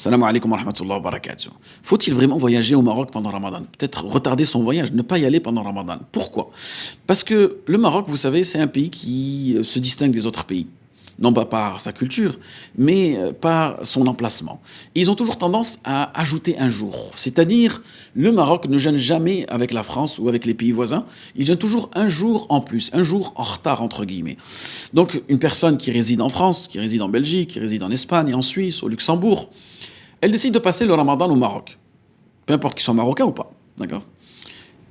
Salam alaikum wa rahmatullahi wa barakatuh. Faut-il vraiment voyager au Maroc pendant Ramadan? Peut-être retarder son voyage, ne pas y aller pendant Ramadan. Pourquoi? Parce que le Maroc, vous savez, c'est un pays qui se distingue des autres pays. Non pas par sa culture, mais par son emplacement. Et ils ont toujours tendance à ajouter un jour. C'est-à-dire, le Maroc ne gêne jamais avec la France ou avec les pays voisins. Il gêne toujours un jour en plus, un jour en retard, entre guillemets. Donc, une personne qui réside en France, qui réside en Belgique, qui réside en Espagne, en Suisse, au Luxembourg, elle décide de passer le Ramadan au Maroc. Peu importe qu'il soit marocain ou pas. D'accord?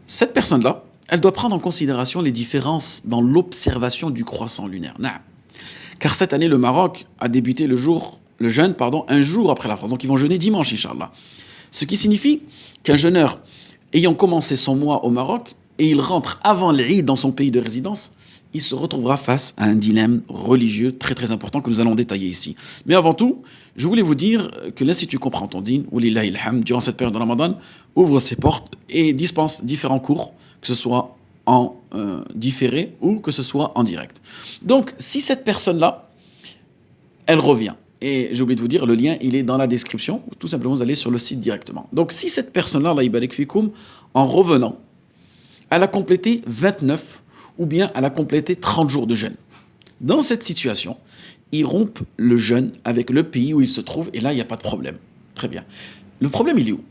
Cette personne-là, elle doit prendre en considération les différences dans l'observation du croissant lunaire. Nah. Car cette année, le Maroc a débuté le jeûne, un jour après la France. Donc ils vont jeûner dimanche, Inch'Allah. Ce qui signifie qu'un jeûneur ayant commencé son mois au Maroc et il rentre avant l'Eid dans son pays de résidence, il se retrouvera face à un dilemme religieux très très important que nous allons détailler ici. Mais avant tout, je voulais vous dire que l'Institut Comprends ton Dîn, Oulillahi ilham, durant cette période de Ramadan, ouvre ses portes et dispense différents cours, que ce soit en différé ou que ce soit en direct. Donc, si cette personne-là, elle revient, et j'ai oublié de vous dire, le lien, il est dans la description, tout simplement, vous allez sur le site directement. Donc, si cette personne-là, Allah yabarik fikoum, en revenant, elle a complété 29 ou bien elle a complété 30 jours de jeûne. Dans cette situation, ils rompent le jeûne avec le pays où ils se trouvent, et là, il n'y a pas de problème. Très bien. Le problème, il est où?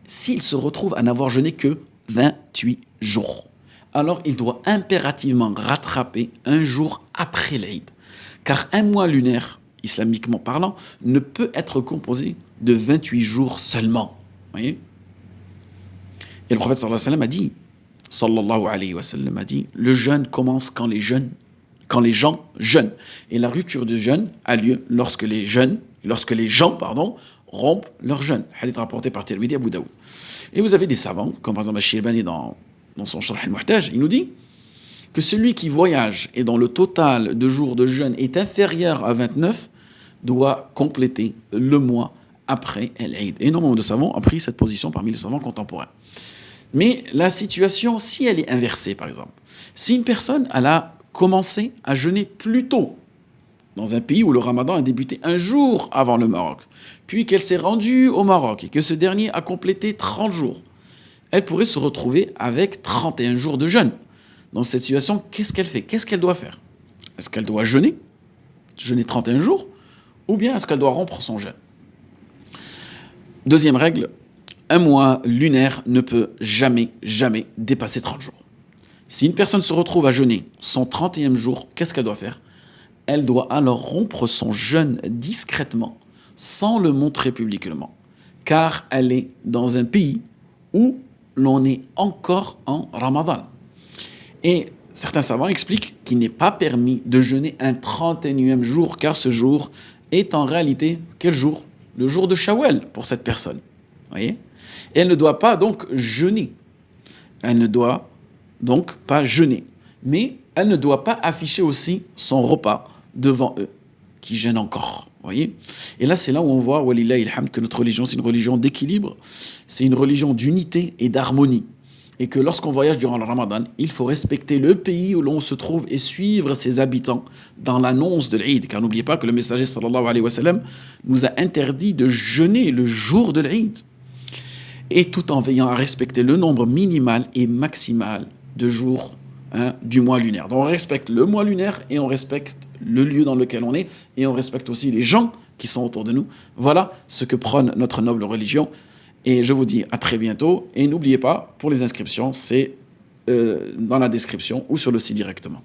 S'il se retrouve à n'avoir jeûné que 28 jours, alors il doit impérativement rattraper un jour après l'Eid. Car un mois lunaire, islamiquement parlant, ne peut être composé de 28 jours seulement. Vous voyez? Et le prophète sallallahu alayhi wa sallam a dit, le jeûne commence quand les gens jeûnent. Et la rupture du jeûne a lieu lorsque les gens rompent leur jeûne. Hadith rapporté par Tirmidhi Abu Daoud. Et vous avez des savants, comme par exemple Al-Shirabani dans son Sharh al-Muhtaj, il nous dit que celui qui voyage et dont le total de jours de jeûne est inférieur à 29 doit compléter le mois après l'Eid. Énormément de savants ont pris cette position parmi les savants contemporains. Mais la situation, si elle est inversée, par exemple, si une personne elle a commencé à jeûner plus tôt, dans un pays où le Ramadan a débuté un jour avant le Maroc, puis qu'elle s'est rendue au Maroc et que ce dernier a complété 30 jours, elle pourrait se retrouver avec 31 jours de jeûne. Dans cette situation, qu'est-ce qu'elle fait? Qu'est-ce qu'elle doit faire? Est-ce qu'elle doit jeûner 31 jours, ou bien est-ce qu'elle doit rompre son jeûne? Deuxième règle, un mois lunaire ne peut jamais dépasser 30 jours. Si une personne se retrouve à jeûner son 31e jour, qu'est-ce qu'elle doit faire? Elle doit alors rompre son jeûne discrètement, sans le montrer publiquement, car elle est dans un pays où l'on est encore en Ramadan. Et certains savants expliquent qu'il n'est pas permis de jeûner un 31e jour, car ce jour est en réalité, quel jour? Le jour de Shawwal pour cette personne. Vous voyez? Et elle ne doit pas donc jeûner. Elle ne doit donc pas jeûner. Mais elle ne doit pas afficher aussi son repas devant eux, qui jeûnent encore. Vous voyez? Et là, c'est là où on voit, walillahi ilham, que notre religion, c'est une religion d'équilibre, c'est une religion d'unité et d'harmonie. Et que lorsqu'on voyage durant le Ramadan, il faut respecter le pays où l'on se trouve et suivre ses habitants dans l'annonce de l'Eid. Car n'oubliez pas que le messager sallallahu alayhi wa sallam nous a interdit de jeûner le jour de l'Eid. Et tout en veillant à respecter le nombre minimal et maximal de jours du mois lunaire. Donc on respecte le mois lunaire et on respecte le lieu dans lequel on est et on respecte aussi les gens qui sont autour de nous. Voilà ce que prône notre noble religion. Et je vous dis à très bientôt. Et n'oubliez pas, pour les inscriptions, c'est dans la description ou sur le site directement.